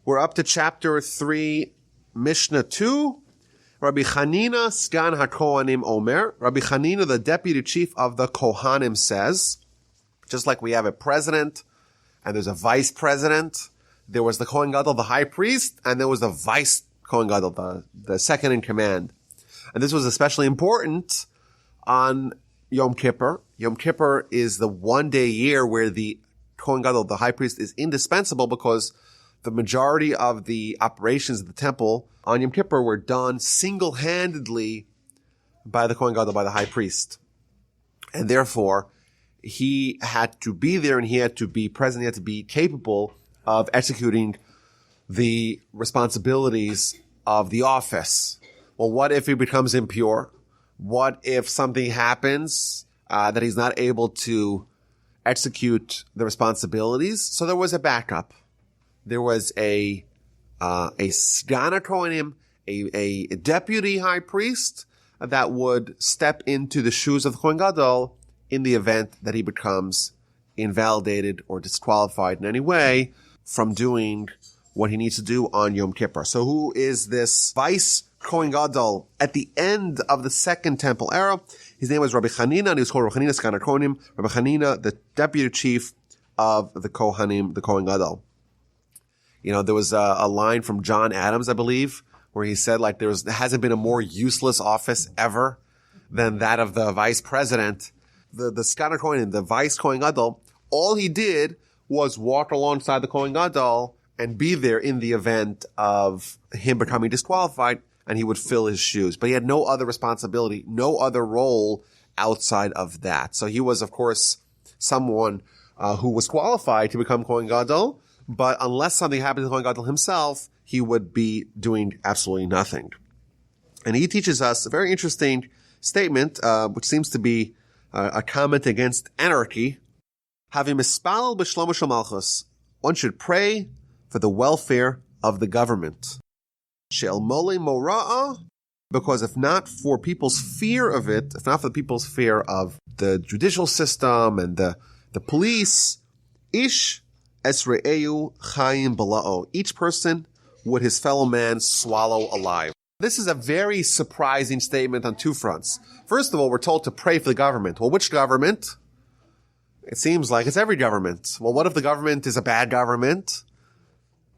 We're up to chapter 3, Mishnah 2. Rabbi Chanina, Sgan HaKohanim Omer. Rabbi Chanina, the deputy chief of the Kohanim, says, just like we have a president and there's a vice president, there was the Kohen Gadol, the high priest, and there was the vice Kohen Gadol, the second in command. And this was especially important on Yom Kippur. Yom Kippur is the one day a year where the Kohen Gadol, the high priest, is indispensable because the majority of the operations of the temple on Yom Kippur were done single-handedly by the Kohen Gadol, by the high priest. And therefore, he had to be there and he had to be present, he had to be capable of executing the responsibilities of the office. Well, what if he becomes impure? What if something happens that he's not able to execute the responsibilities? So there was a backup. There was a Sgan HaKohanim, a deputy high priest that would step into the shoes of the Kohen Gadol in the event that he becomes invalidated or disqualified in any way from doing what he needs to do on Yom Kippur. So who is this vice Kohen Gadol at the end of the Second Temple era? His name was Rabbi Chanina, and he was called Rabbi Chanina Sgan HaKohanim. Rabbi Chanina, the deputy chief of the Kohanim, the Kohen Gadol. You know, there was a line from John Adams, I believe, where he said, like, there hasn't been a more useless office ever than that of the vice president. The Sgan HaKohanim, the vice Kohen Gadol, all he did was walk alongside the Kohen Gadol and be there in the event of him becoming disqualified, and he would fill his shoes. But he had no other responsibility, no other role outside of that. So he was, of course, someone who was qualified to become Kohen Gadol, but unless something happened to Kohen Gadol himself, he would be doing absolutely nothing. And he teaches us a very interesting statement, which seems to be a comment against anarchy. Having mispalel b'shlomo shel malchus, one should pray for the welfare of the government. She'el mole mora'a, because if not for people's fear of it, if not for people's fear of the judicial system and the police, ish esre'eu chayim bala'o, each person would his fellow man swallow alive. This is a very surprising statement on two fronts. First of all, we're told to pray for the government. Well, which government? It seems like it's every government. Well, what if the government is a bad government?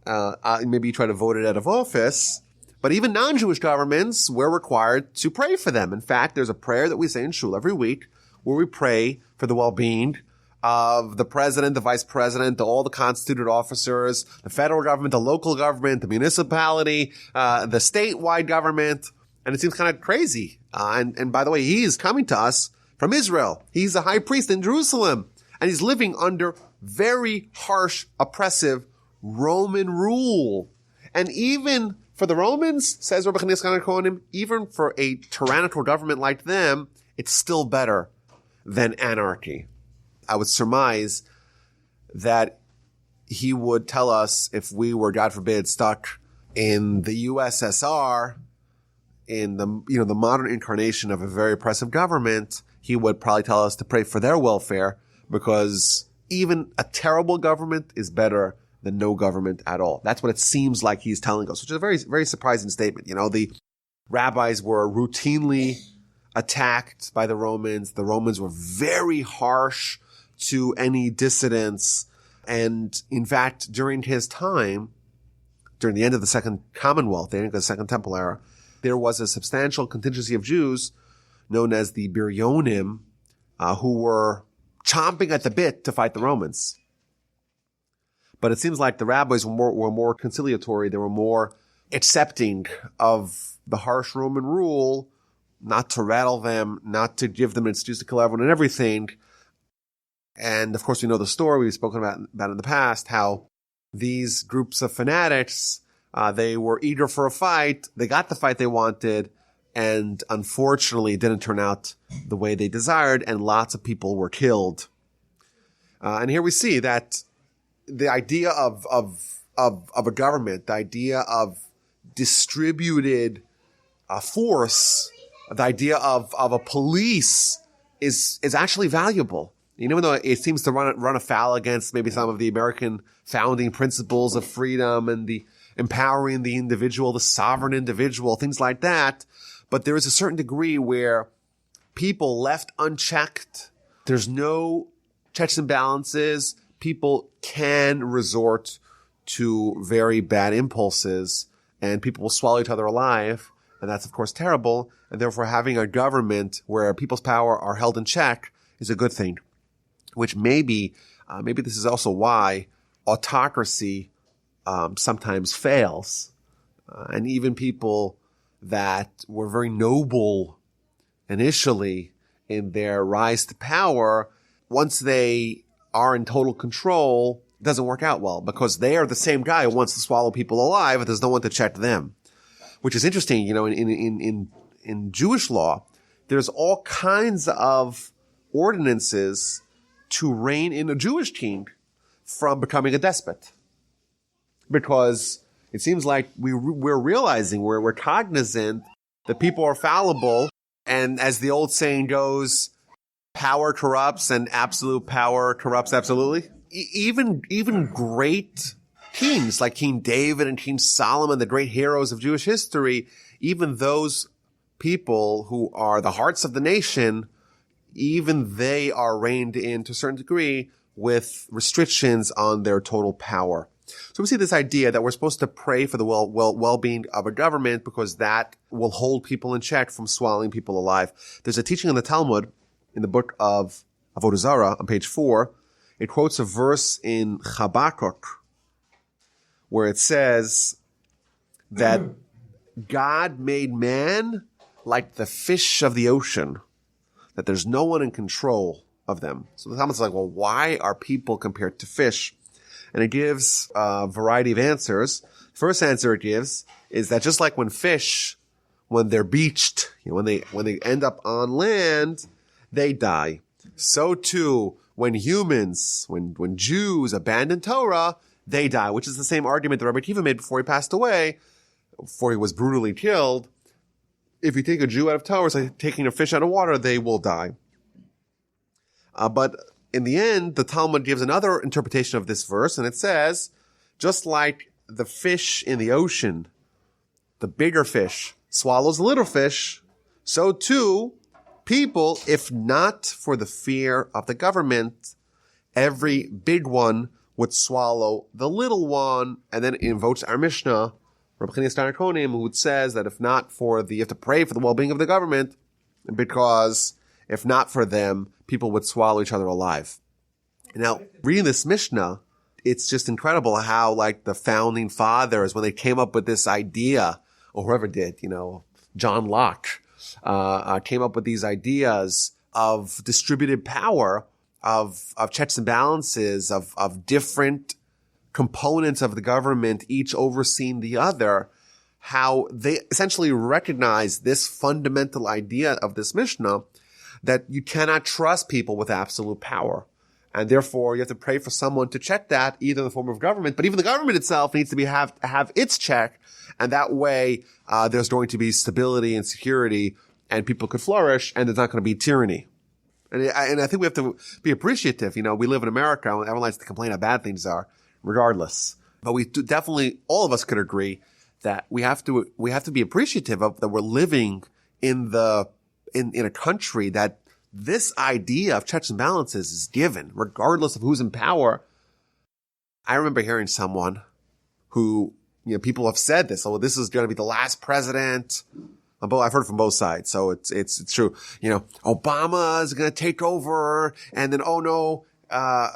Maybe you try to vote it out of office. But even non-Jewish governments, we're required to pray for them. In fact, there's a prayer that we say in shul every week where we pray for the well-being of the president, the vice president, all the constituted officers, the federal government, the local government, the municipality, the statewide government. And it seems kind of crazy. And by the way, he is coming to us from Israel. He's a high priest in Jerusalem. And he's living under very harsh, oppressive Roman rule. And even for the Romans, says Rabbi Chanina Sgan HaKohanim, even for a tyrannical government like them, it's still better than anarchy. I would surmise that he would tell us if we were, God forbid, stuck in the USSR, in the modern incarnation of a very oppressive government, he would probably tell us to pray for their welfare, because even a terrible government is better than no government at all. That's what it seems like he's telling us, which is a very, very surprising statement. You know, the rabbis were routinely attacked by the Romans. The Romans were very harsh to any dissidents. And in fact, during his time, during the end of the Second Commonwealth, the end of the Second Temple era, there was a substantial contingency of Jews known as the Biryonim, who were chomping at the bit to fight the Romans. But it seems like the rabbis were more conciliatory. They were more accepting of the harsh Roman rule, not to rattle them, not to give them an excuse to kill everyone and everything. And of course, we know the story we've spoken about in the past, how these groups of fanatics, they were eager for a fight. They got the fight they wanted, and unfortunately it didn't turn out the way they desired, and lots of people were killed. And here we see that the idea of a government, the idea of distributed force, the idea of a police is actually valuable. even though it seems to run afoul against maybe some of the American founding principles of freedom and the empowering the individual, the sovereign individual, things like that. But there is a certain degree where people left unchecked, there's no checks and balances, people can resort to very bad impulses, and people will swallow each other alive, and that's of course terrible, and therefore having a government where people's power are held in check is a good thing, which maybe this is also why autocracy sometimes fails, and even people that were very noble initially in their rise to power, once they are in total control, it doesn't work out well because they are the same guy who wants to swallow people alive, and there's no one to check them. Which is interesting, in Jewish law, there's all kinds of ordinances to rein in a Jewish king from becoming a despot. Because it seems like we're realizing, we're cognizant that people are fallible, and as the old saying goes, power corrupts and absolute power corrupts absolutely. Even great kings like King David and King Solomon, the great heroes of Jewish history, even those people who are the hearts of the nation, even they are reined in to a certain degree with restrictions on their total power. So we see this idea that we're supposed to pray for the well-being of a government because that will hold people in check from swallowing people alive. There's a teaching in the Talmud, in the book of Avodah Zarah, on page 4. It quotes a verse in Habakkuk where it says that God made man like the fish of the ocean, that there's no one in control of them. So the Talmud's like, well, why are people compared to fish? And it gives a variety of answers. First answer it gives is that just like when fish, when they're beached, when they end up on land, they die. So too, when humans, when Jews abandon Torah, they die, which is the same argument that Rabbi Akiva made before he passed away, before he was brutally killed. If you take a Jew out of Torah, it's like taking a fish out of water, they will die. But in the end, the Talmud gives another interpretation of this verse, and it says, just like the fish in the ocean, the bigger fish swallows the little fish, so too, people, if not for the fear of the government, every big one would swallow the little one, and then it invokes our mishna, Rabbi Anarchy, who says that if not for you have to pray for the well-being of the government, because if not for them, people would swallow each other alive. Now, reading this Mishnah, it's just incredible how, like, the founding fathers, when they came up with this idea, or whoever did, John Locke, came up with these ideas of distributed power, of checks and balances, of different components of the government, each overseeing the other, how they essentially recognize this fundamental idea of this Mishnah, that you cannot trust people with absolute power. And therefore, you have to pray for someone to check that, either in the form of government, but even the government itself needs to have its check. And that way, there's going to be stability and security, and people could flourish, and there's not going to be tyranny. And I think we have to be appreciative. We live in America, and everyone likes to complain how bad things are, regardless. But we definitely, all of us could agree that we have to be appreciative of that we're living in a country that this idea of checks and balances is given, regardless of who's in power. I remember hearing someone who, people have said this, oh, this is going to be the last president. I've heard from both sides, so it's true. Obama is going to take over, and then, oh no,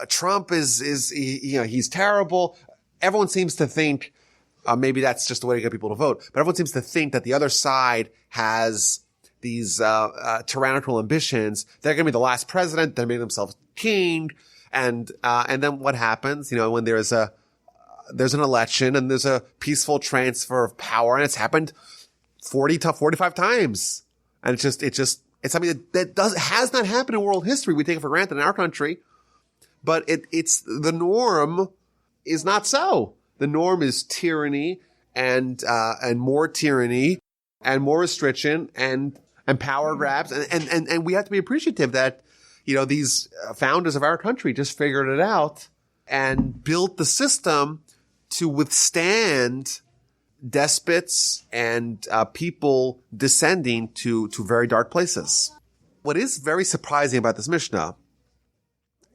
Trump he's terrible. Everyone seems to think, maybe that's just the way to get people to vote, but everyone seems to think that the other side has these tyrannical ambitions. They're going to be the last president. They make themselves king, and then what happens? When there's an election and there's a peaceful transfer of power, and it's happened 45 times, and it's something that has not happened in world history. We take it for granted in our country, but it's the norm is not so. The norm is tyranny and more tyranny and more restriction and power grabs. And we have to be appreciative that these founders of our country just figured it out and built the system to withstand despots and people descending to very dark places. What is very surprising about this Mishnah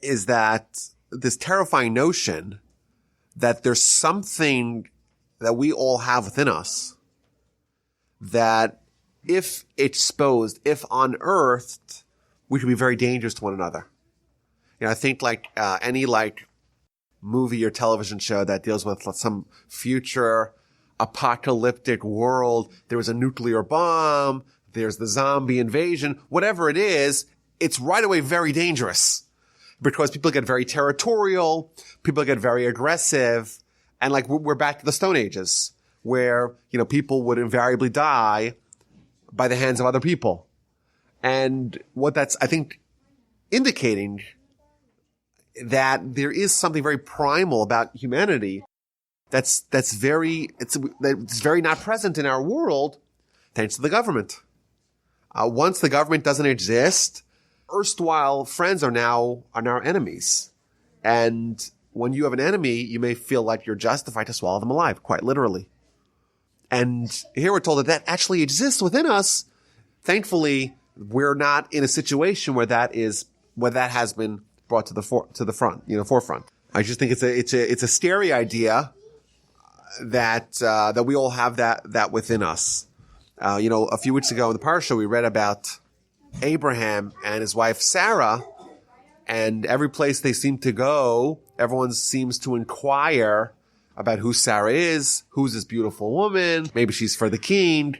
is that this terrifying notion that there's something that we all have within us that if exposed, if unearthed, we could be very dangerous to one another. I think any movie or television show that deals with some future apocalyptic world, there was a nuclear bomb, there's the zombie invasion, whatever it is, it's right away very dangerous because people get very territorial, people get very aggressive, and we're back to the Stone Ages where, people would invariably die by the hands of other people. And what that's, I think, indicating that there is something very primal about humanity that's very not present in our world thanks to the government. Once the government doesn't exist, erstwhile friends are now enemies. And when you have an enemy, you may feel like you're justified to swallow them alive, quite literally. And here we're told that actually exists within us. Thankfully, we're not in a situation where that has been brought to the forefront. I just think it's a scary idea that we all have that within us. A few weeks ago in the parsha, we read about Abraham and his wife Sarah, and every place they seem to go, everyone seems to inquire about who Sarah is, who's this beautiful woman, maybe she's for the king.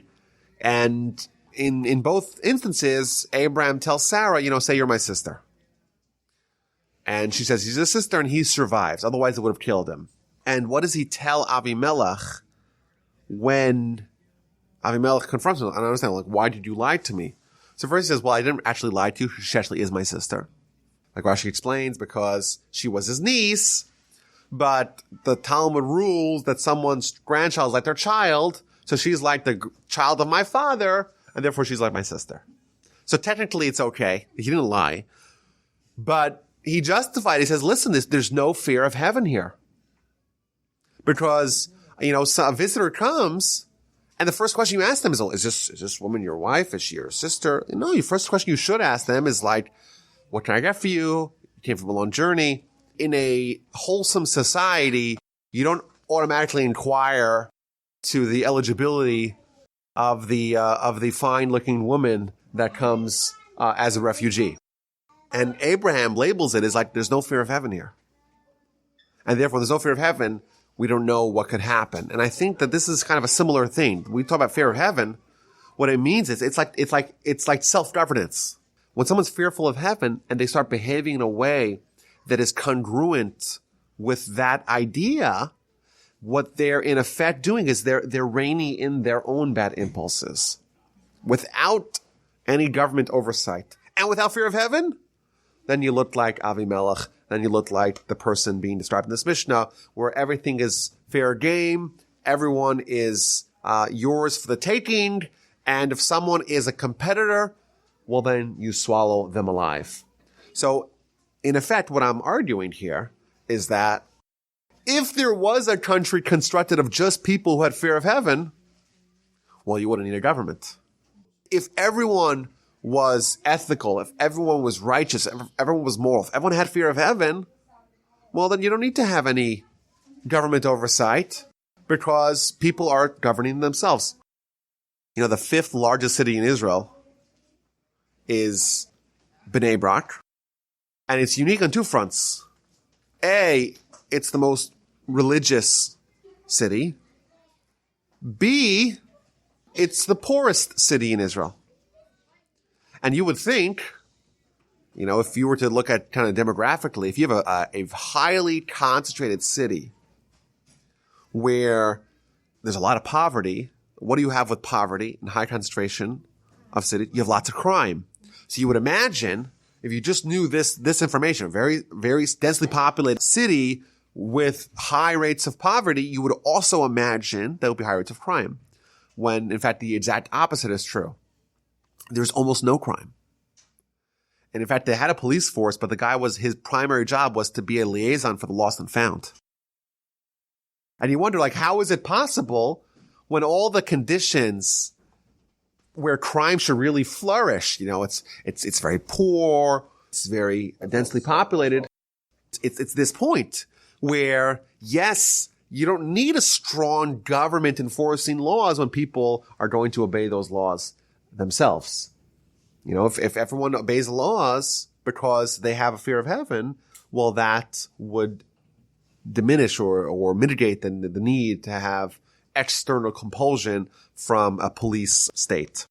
And in both instances, Abraham tells Sarah, say you're my sister. And she says he's his sister and he survives. Otherwise it would have killed him. And what does he tell Avimelech when Avimelech confronts him? I don't understand, why did you lie to me? So first he says, well, I didn't actually lie to you. She actually is my sister. Like Rashi explains, because she was his niece, but the Talmud rules that someone's grandchild is like their child, so she's like the child of my father, and therefore she's like my sister. So technically it's okay. He didn't lie. But he justified, he says, listen, there's no fear of heaven here. Because, a visitor comes, and the first question you ask them is this woman your wife? Is she your sister? No, your first question you should ask them is what can I get for you? You came from a long journey. In a wholesome society, you don't automatically inquire to the eligibility of the fine-looking woman that comes as a refugee. And Abraham labels it as there's no fear of heaven here. And therefore, there's no fear of heaven. We don't know what could happen. And I think that this is kind of a similar thing. We talk about fear of heaven. What it means is it's like self-governance. When someone's fearful of heaven and they start behaving in a way that is congruent with that idea, what they're in effect doing is they're reining in their own bad impulses without any government oversight. And without fear of heaven, then you look like Avimelech, then you look like the person being described in this Mishnah, where everything is fair game, everyone is yours for the taking, and if someone is a competitor, well then you swallow them alive. So, in effect, what I'm arguing here is that if there was a country constructed of just people who had fear of heaven, well, you wouldn't need a government. If everyone was ethical, if everyone was righteous, if everyone was moral, if everyone had fear of heaven, well, then you don't need to have any government oversight because people are governing themselves. The fifth largest city in Israel is Bnei Brak. And it's unique on two fronts. A, it's the most religious city. B, it's the poorest city in Israel. And you would think, if you were to look at kind of demographically, if you have a highly concentrated city where there's a lot of poverty, what do you have with poverty and high concentration of cities? You have lots of crime. So you would imagine, if you just knew this information, very, very densely populated city with high rates of poverty, you would also imagine there would be high rates of crime, when in fact the exact opposite is true. There's almost no crime. And in fact, they had a police force, but the guy his primary job was to be a liaison for the lost and found. And you wonder, how is it possible when all the conditions where crime should really flourish, it's very poor, it's very densely populated. It's this point where, yes, you don't need a strong government enforcing laws when people are going to obey those laws themselves. If everyone obeys the laws because they have a fear of heaven, well, that would diminish or mitigate the need to have external compulsion from a police state.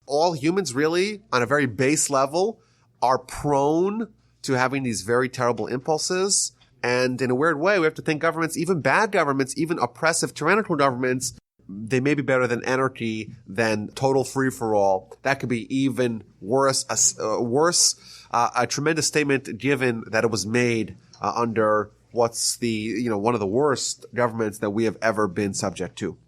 All humans really, on a very base level, are prone to having these very terrible impulses. And in a weird way, we have to think governments, even bad governments, even oppressive, tyrannical governments, they may be better than anarchy, than total free-for-all. That could be even worse. A tremendous statement given that it was made under what's one of the worst governments that we have ever been subject to.